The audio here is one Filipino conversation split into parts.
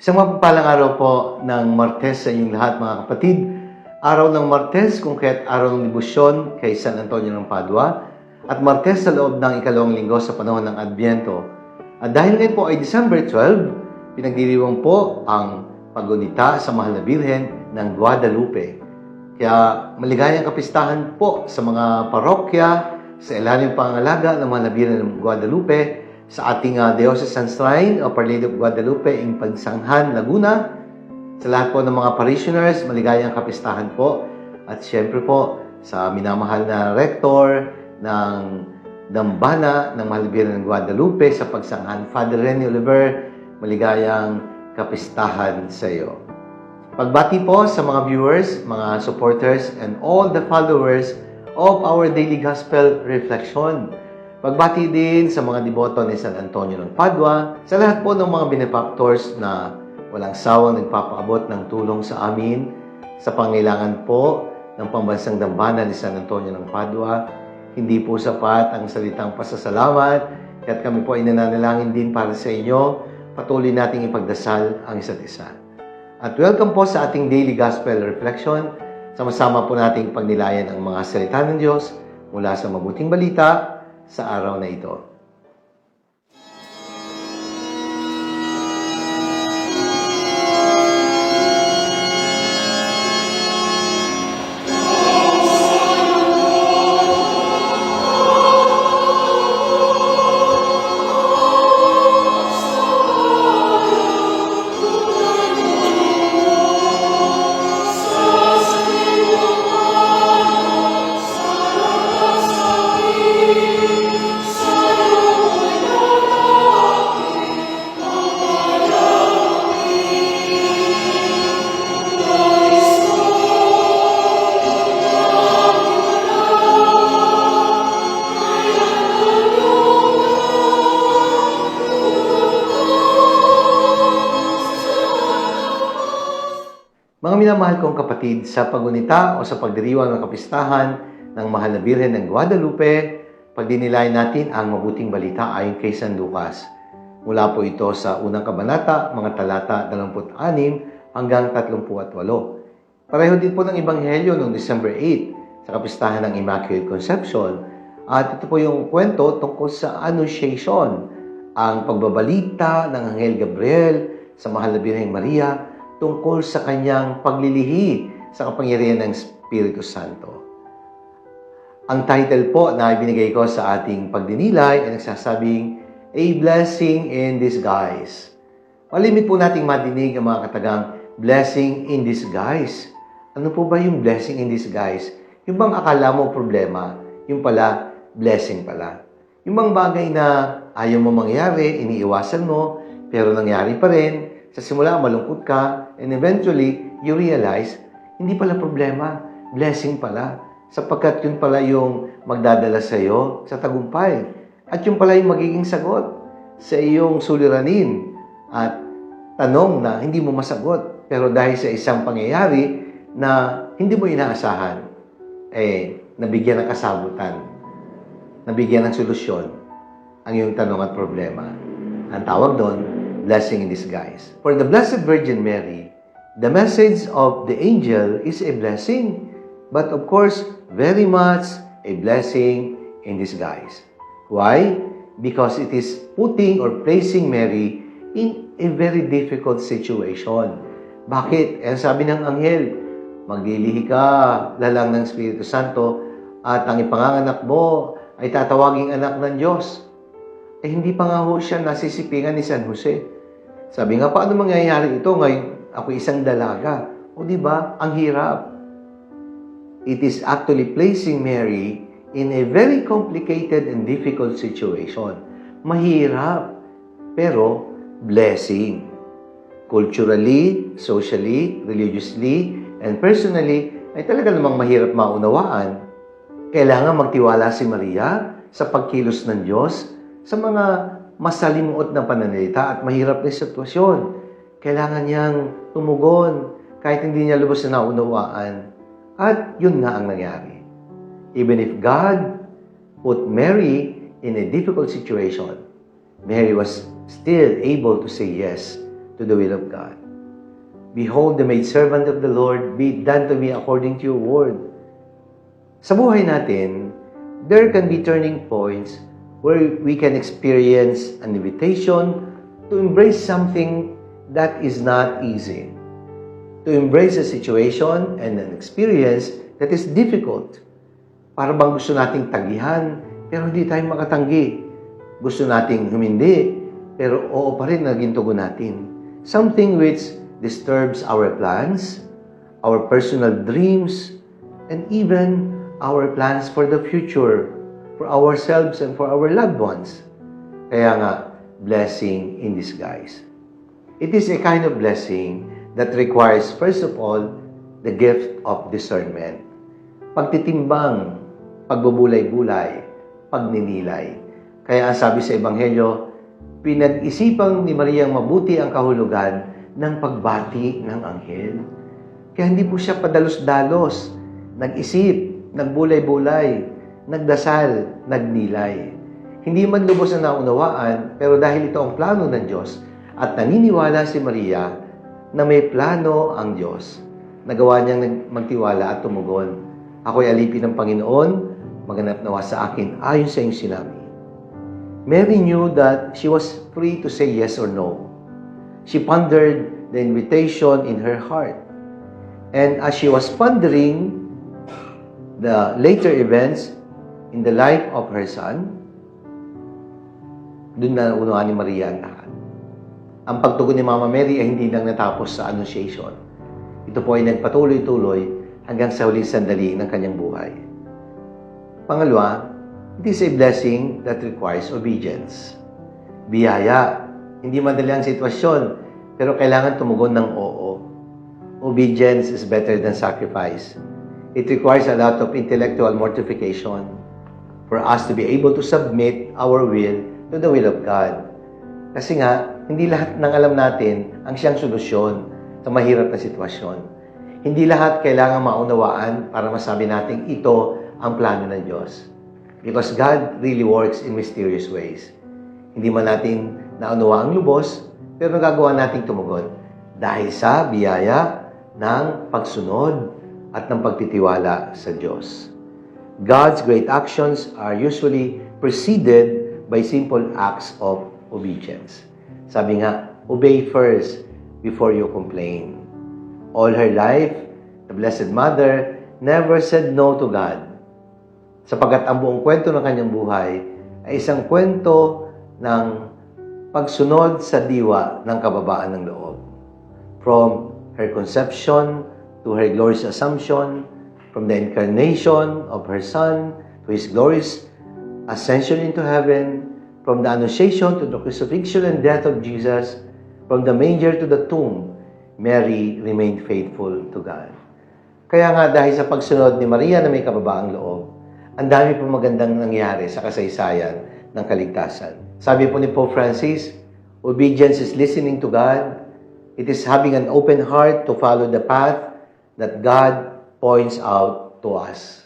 Isang mapagpalang araw po ng Martes sa inyong lahat mga kapatid. Araw ng Martes kung kaya't araw ng debosyon kay San Antonio ng Padua at Martes sa loob ng ikalawang linggo sa panahon ng Adbyento. At dahil ngayon po ay December 12, pinagdiriwang po ang paggunita sa Mahal na Birhen ng Guadalupe. Kaya maligayang kapistahan po sa mga parokya sa ilalim pangangalaga ng Mahal na Birhen ng Guadalupe sa ating Diocesan Shrine of Our Lady of Guadalupe in Pagsanghan, Laguna. Sa lahat po ng mga parishioners, maligayang kapistahan po. At siyempre po, sa minamahal na rektor ng Dambana ng Mahal na Birhen ng Guadalupe sa Pagsanghan, Father Rene Oliver, maligayang kapistahan sa iyo. Pagbati po sa mga viewers, mga supporters, and all the followers of our daily gospel reflection. Pagbati din sa mga deboto ni San Antonio ng Padua, sa lahat po ng mga benefactors na walang sawang nagpapaabot ng tulong sa amin sa pangailangan po ng pambansang dambana ni San Antonio ng Padua. Hindi po sapat ang salitang pasasalamat, kaya't kami po ay nananalangin din para sa inyo. Patuloy nating ipagdasal ang isa't isa. At welcome po sa ating daily gospel reflection. Sama-sama po nating pagnilayan ang mga salita ng Diyos mula sa mabuting balita sa araw na ito. Mga minamahal kong kapatid, sa pagunita o sa pagdiriwang ng kapistahan ng Mahal na Birhen ng Guadalupe, pagdinilayan natin ang mabuting balita ayon kay San Lucas. Mula po ito sa unang kabanata, mga talata 26 hanggang 38. Pareho din po ng Ebanghelyo noong December 8 sa kapistahan ng Immaculate Conception. At ito po yung kwento tungkol sa Annunciation, ang pagbabalita ng Anghel Gabriel sa Mahal na Birheng Maria tungkol sa kanyang paglilihi sa kapangyarihan ng Espiritu Santo. Ang title po na ibinigay ko sa ating pagdinilay ay nagsasabing, A Blessing in Disguise. Malimit po nating madinig ang mga katagang blessing in disguise. Ano po ba yung blessing in disguise? Yung bang akala mo problema, yung pala blessing pala. Yung bang bagay na ayaw mo mangyari, iniiwasan mo, pero nangyari pa rin. Sa simula, malungkot ka, and eventually, you realize, hindi pala problema, blessing pala. Sapagkat yun pala yung magdadala sa iyo sa tagumpay. At yun pala yung magiging sagot sa iyong suliranin at tanong na hindi mo masagot. Pero dahil sa isang pangyayari na hindi mo inaasahan, nabigyan ng kasagutan, nabigyan ng solusyon ang iyong tanong at problema. Ang tawag doon, blessing in disguise. For the Blessed Virgin Mary, the message of the angel is a blessing, but of course, very much a blessing in disguise. Why? Because it is putting or placing Mary in a very difficult situation. Bakit? Sabi ng anghel, maglilihi ka, lalang ng Espiritu Santo, at ang ipanganganak mo ay tatawaging anak ng Diyos. Hindi pa nga ho siya nasisipingan ni San Jose. Sabi nga, paano mangyayari ito ngayon? Ako isang dalaga. O di ba? Ang hirap. It is actually placing Mary in a very complicated and difficult situation. Mahirap, pero blessing. Culturally, socially, religiously, and personally, ay talaga namang mahirap maunawaan. Kailangan magtiwala si Maria sa pagkilos ng Diyos sa mga masalimuot na pananalita at mahirap na sitwasyon. Kailangan niyang tumugon kahit hindi niya lubos na naunawaan. At yun na ang nangyari. Even if God put Mary in a difficult situation, Mary was still able to say yes to to the will of God. Behold, the maidservant of the Lord, be it done to me according to your word. Sa buhay natin, there can be turning points where we can experience an invitation to embrace something that is not easy. To embrace a situation and an experience that is difficult. Para bang gusto nating tagihan, pero hindi tayo makatanggi. Gusto nating humindi, pero oo pa rin naging tugon natin. Something which disturbs our plans, our personal dreams, and even our plans for the future, for ourselves and for our loved ones. Kaya nga, blessing in disguise. It is a kind of blessing that requires, first of all, the gift of discernment. Pagtitimbang, pagbubulay-bulay, pagninilay. Kaya ang sabi sa Ebanghelyo, pinag-isipang ni Mariang mabuti ang kahulugan ng pagbati ng anghel. Kaya hindi po siya padalos-dalos, nag-isip, nagbulay-bulay, nagdasal, nagnilay. Hindi man lubos na naunawaan, pero dahil ito ang plano ng Diyos at naniniwala si Maria na may plano ang Diyos, nagawa niyang magtiwala at tumugon. Ako'y alipin ng Panginoon, maganap nawa sa akin ayon sa iyong sinabi. Mary knew that she was free to say yes or no. She pondered the invitation in her heart. And as she was pondering the later events in the life of her son, doon na unawaan ni Maria ang lahat. Ang pagtugon ni Mama Mary ay hindi lang natapos sa Annunciation. Ito po ay nagpatuloy-tuloy hanggang sa huling sandali ng kanyang buhay. Pangalawa, it is a blessing that requires obedience. Biyaya. Hindi madali ang sitwasyon, pero kailangan tumugon ng oo. Obedience is better than sacrifice. It requires a lot of intellectual mortification for us to be able to submit our will to the will of God. Kasi nga, hindi lahat ng alam natin ang siyang solusyon sa mahirap na sitwasyon. Hindi lahat kailangan maunawaan para masabi natin ito ang plano ng Diyos. Because God really works in mysterious ways. Hindi man natin naunawa ang lubos, pero nagagawa nating tumugon dahil sa biyaya ng pagsunod at ng pagtitiwala sa Diyos. God's great actions are usually preceded by simple acts of obedience. Sabi nga, obey first before you complain. All her life, the Blessed Mother never said no to God. Sapagkat ang buong kwento ng kanyang buhay ay isang kwento ng pagsunod sa diwa ng kababaan ng loob. From her conception to her glorious assumption, from the incarnation of her Son to His glorious ascension into heaven, from the Annunciation to the crucifixion and death of Jesus, from the manger to the tomb, Mary remained faithful to God. Kaya nga dahil sa pagsunod ni Maria na may kababaang loob, ang dami pong magandang nangyari sa kasaysayan ng kaligtasan. Sabi po ni Pope Francis, obedience is listening to God. It is having an open heart to follow the path that God points out to us.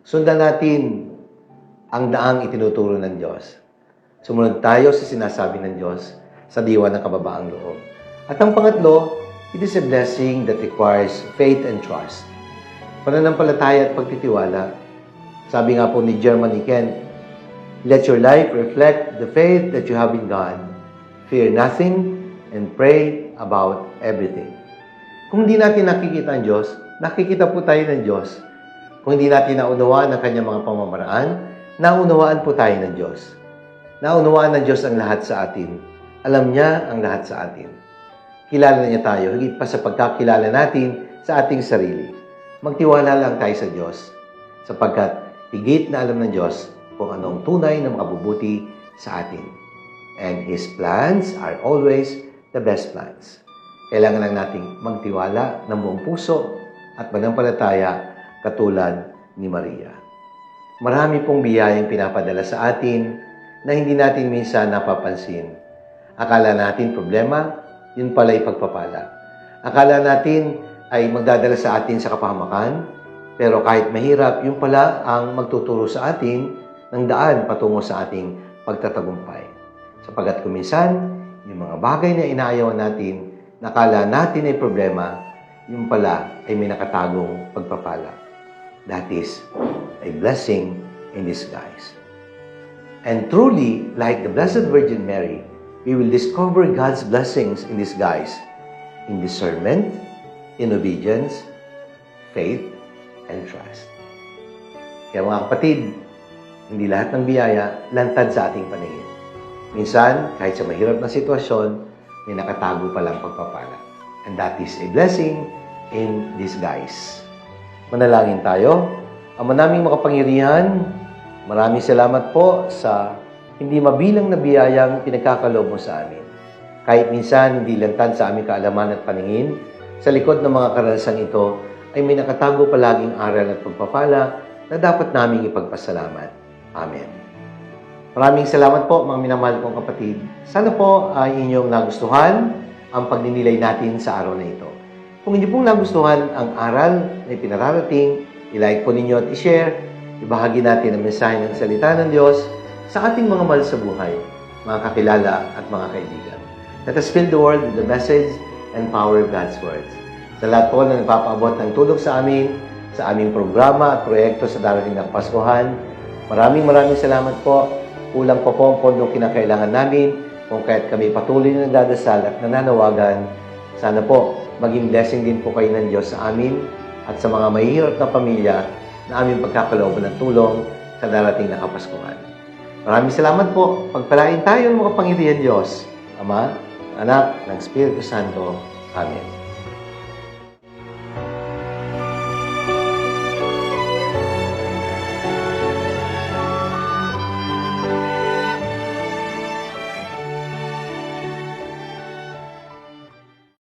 Sundan natin ang daang itinuturo ng Diyos. Sumunod tayo sa sinasabi ng Diyos sa diwa ng kababaang loob. At ang pangatlo, it is a blessing that requires faith and trust. Pananampalataya at pagtitiwala. Sabi nga po ni German Kent, let your life reflect the faith that you have in God. Fear nothing and pray about everything. Kung hindi natin nakikita ang Diyos, nakikita po tayo ng Diyos. Kung hindi natin naunawaan ang kanyang mga pamamaraan, naunawaan po tayo ng Diyos. Naunawaan ng Diyos ang lahat sa atin. Alam niya ang lahat sa atin. Kilala niya tayo, higit pa sa pagkakilala natin sa ating sarili. Magtiwala lang tayo sa Diyos, sapagkat higit na alam ng Diyos kung anong tunay na makabubuti sa atin. And His plans are always the best plans. Kailangan lang nating magtiwala ng buong puso at manampalataya katulad ni Maria. Marami pong biyayang pinapadala sa atin na hindi natin minsan napapansin. Akala natin problema, yun pala'y pagpapala. Akala natin ay magdadala sa atin sa kapahamakan, pero kahit mahirap, yun pala ang magtuturo sa atin ng daan patungo sa ating pagtatagumpay. Sapagat kuminsan, Yung mga bagay na inaayawan natin, nakala natin ay problema, yung pala ay may nakatagong pagpapala. That is a blessing in disguise. And truly, like the Blessed Virgin Mary, we will discover God's blessings in disguise, in discernment, in obedience, faith, and trust. Kaya mga kapatid, hindi lahat ng biyaya lantad sa ating paningin. Minsan, kahit sa mahirap na sitwasyon, may nakatago palang pagpapala. And that is a blessing in disguise. Manalangin tayo. Ama naming makapangyarihan, maraming salamat po sa hindi mabilang na biyayang pinagkakaloob mo sa amin. Kahit minsan hindi lantad sa aming kaalaman at paningin, sa likod ng mga karanasan ito ay may nakatago palaging aral at pagpapala na dapat naming ipagpasalamat. Amen. Maraming salamat po mga minamahal kong kapatid. Sana po ay inyong nagustuhan ang pagninilay natin sa araw na ito. Kung hindi pong nagustuhan ang aral na ipinararating, i-like po ninyo at i-share, ibahagi natin ang mensahe ng salita ng Diyos sa ating mga mahal sa buhay, mga kakilala at mga kaibigan. Let us fill the world with the message and power of God's words. Sa lahat po na nagpapaabot ng tulong sa amin, sa aming programa at proyekto sa darating na Paskuhan, maraming salamat po. Kulang pa po ang pondong kinakailangan namin kung kahit kami patuloy na nagdadasal at nananawagan. Sana po maging blessing din po kayo ng Diyos sa amin at sa mga mahihirap na pamilya na aming pagkakalooban ng tulong sa darating na Kapaskuhan. Maraming salamat po. Pagpalain tayo ng makapangyarihan Diyos, Ama, Anak, ng Espiritu Santo. Amen.